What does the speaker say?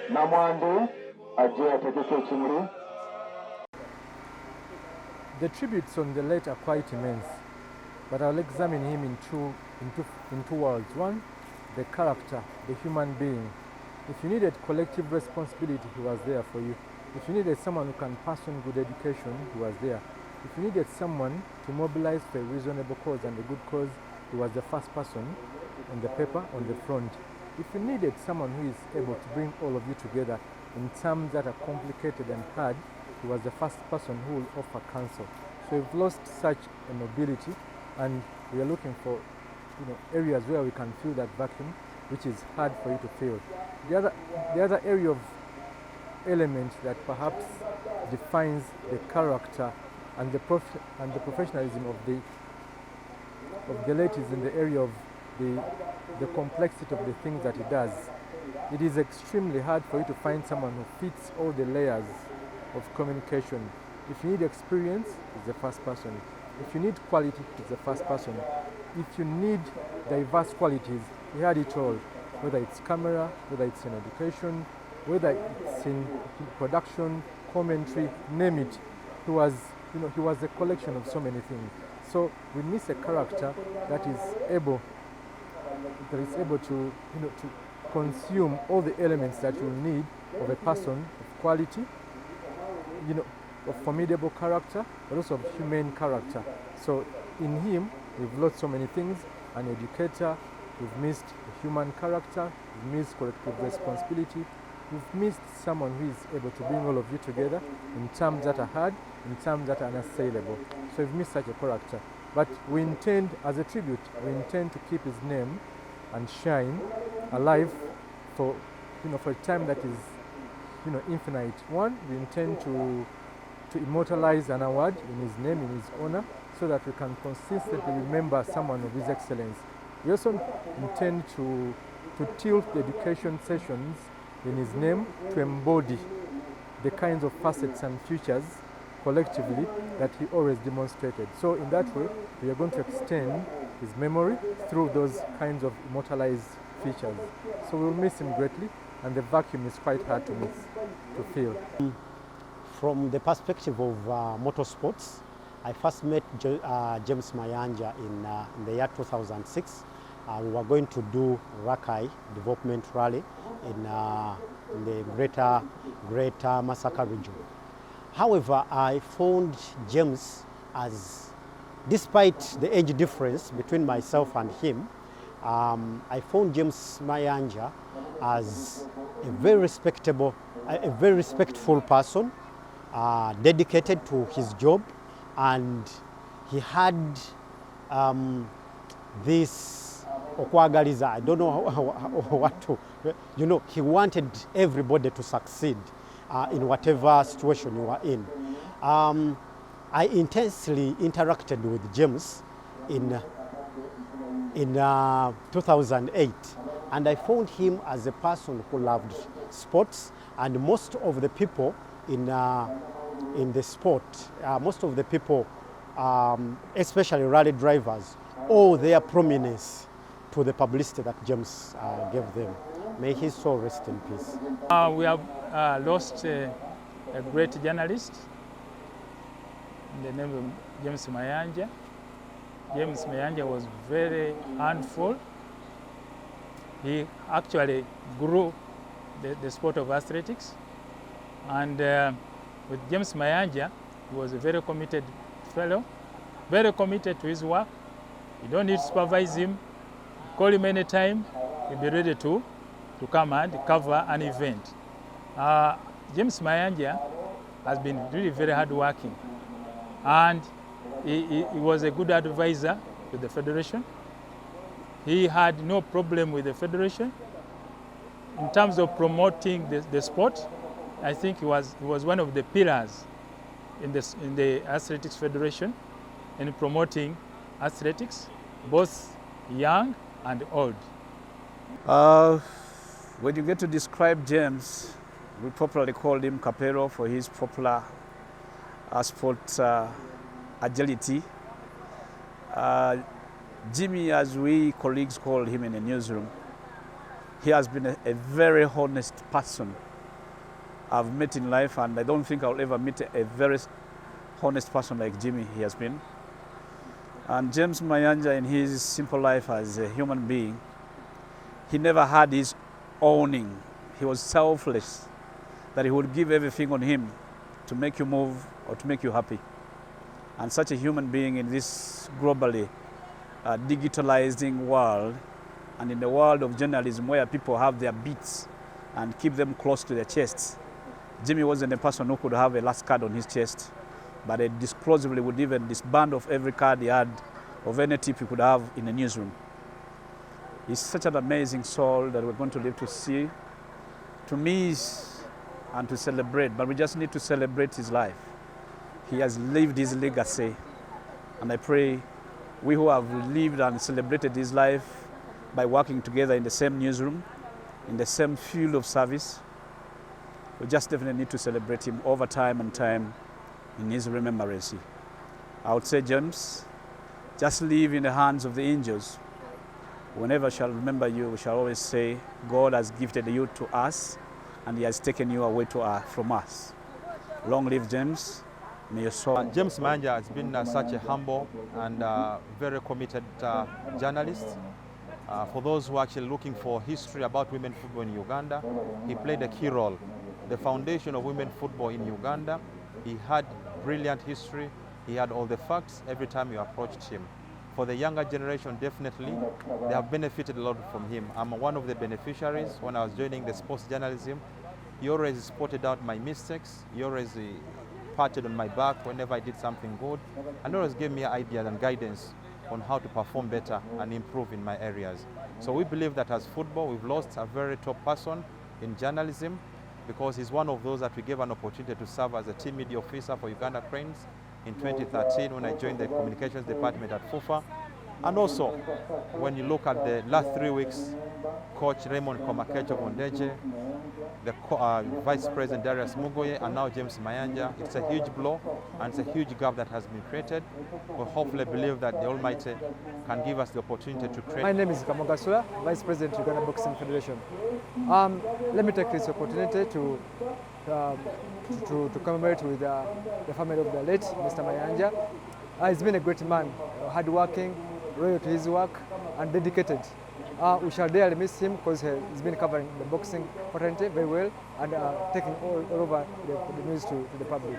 The tributes on the late are quite immense, but I'll examine him in two worlds. One, the character, the human being. If you needed collective responsibility, he was there for you. If you needed someone who can pass on good education, he was there. If you needed someone to mobilize for a reasonable cause and a good cause, he was the first person on the paper, on the front. If you needed someone who is able to bring all of you together in terms that are complicated and hard, he was the first person who will offer counsel. So we've lost such a nobility, and we are looking for areas where we can fill that vacuum, which is hard for you to fill. The other area of element that perhaps defines the character and the professionalism of the late is in the area of the complexity of the things that he does. It is extremely hard for you to find someone who fits all the layers of communication. If you need experience, he's the first person. If you need quality, he's the first person. If you need diverse qualities, he had it all. Whether it's camera, whether it's in education, whether it's in production, commentary, name it. He was a collection of so many things. So we miss a character that is able to consume all the elements that you need of a person of quality, of formidable character, but also of humane character. So in him, we've lost so many things: an educator, we've missed a human character, we've missed collective responsibility, we've missed someone who is able to bring all of you together in terms that are hard, in terms that are unassailable. So we've missed such a character. But we intend, as a tribute, we intend to keep his name and shine alive for a time that is infinite. One, we intend to immortalize an award in his name, in his honor, so that we can consistently remember someone of his excellence. We also intend to tilt the education sessions in his name to embody the kinds of facets and features collectively that he always demonstrated. So in that way, we are going to extend his memory through those kinds of immortalized features. So we'll miss him greatly, and the vacuum is quite hard to fill. From the perspective of motorsports, I first met James Mayanja in the year 2006. We were going to do Rakai Development Rally in the greater Masaka region. However, I found James as, despite the age difference between myself and him, I found James Mayanja as a very respectful person, dedicated to his job, and he had this okwagaliza, I don't know what to, he wanted everybody to succeed in whatever situation you were in. I intensely interacted with James in 2008, and I found him as a person who loved sports, and most of the people in the sport, most of the people, especially rally drivers, owe their prominence to the publicity that James gave them. May his soul rest in peace. We have lost a great journalist in the name of James Mayanja. James Mayanja was very handful. He actually grew the sport of athletics. And with James Mayanja, he was a very committed fellow, very committed to his work. You don't need to supervise him. Call him anytime, he'll be ready to come and cover an event. James Mayanja has been really very hardworking, and he was a good advisor to the Federation. He had no problem with the Federation. In terms of promoting the sport, I think he was one of the pillars in the Athletics Federation in promoting athletics, both young and old. When you get to describe James, we popularly called him Capero for his popular sport agility. Jimmy, as we colleagues call him in the newsroom, he has been a very honest person I've met in life, and I don't think I'll ever meet a very honest person like Jimmy he has been. And James Mayanja, in his simple life as a human being, he never had his owning. He was selfless, that he would give everything on him to make you move or to make you happy. And such a human being in this globally digitalizing world, and in the world of journalism where people have their beats and keep them close to their chests, Jimmy wasn't a person who could have a last card on his chest, but disclosively would even disband of every card he had of any tip he could have in a newsroom. He's such an amazing soul that we're going to live to see, to miss, and to celebrate. But we just need to celebrate his life. He has lived his legacy, and I pray we who have lived and celebrated his life by working together in the same newsroom, in the same field of service, we just definitely need to celebrate him over time and time in his remembrance. I would say, James, just live in the hands of the angels. Whenever shall remember you, we shall always say, God has gifted you to us, and he has taken you away from us. Long live James. May your soul. James Mayanja has been such a humble and very committed journalist. For those who are actually looking for history about women football in Uganda, he played a key role. The foundation of women football in Uganda, he had brilliant history. He had all the facts every time you approached him. For the younger generation, definitely, they have benefited a lot from him. I'm one of the beneficiaries. When I was joining the sports journalism, he always spotted out my mistakes. He always patted on my back whenever I did something good, and always gave me ideas and guidance on how to perform better and improve in my areas. So we believe that as football, we've lost a very top person in journalism, because he's one of those that we gave an opportunity to serve as a team media officer for Uganda Cranes in 2013 when I joined the communications department at FUFA. And also, when you look at the last 3 weeks, Coach Raymond Komakecho Bondeje, the Vice President Darius Mugoye, and now James Mayanja, it's a huge blow and it's a huge gap that has been created. We hopefully believe that the Almighty can give us the opportunity to create. My name is Kamogasula, Vice President, Uganda Boxing Federation. Let me take this opportunity to commemorate with the family of the late Mr. Mayanja. He's been a great man, hardworking, loyal to his work, and dedicated. We shall dearly miss him because he's been covering the boxing fraternity very well and taking all over the news to the public.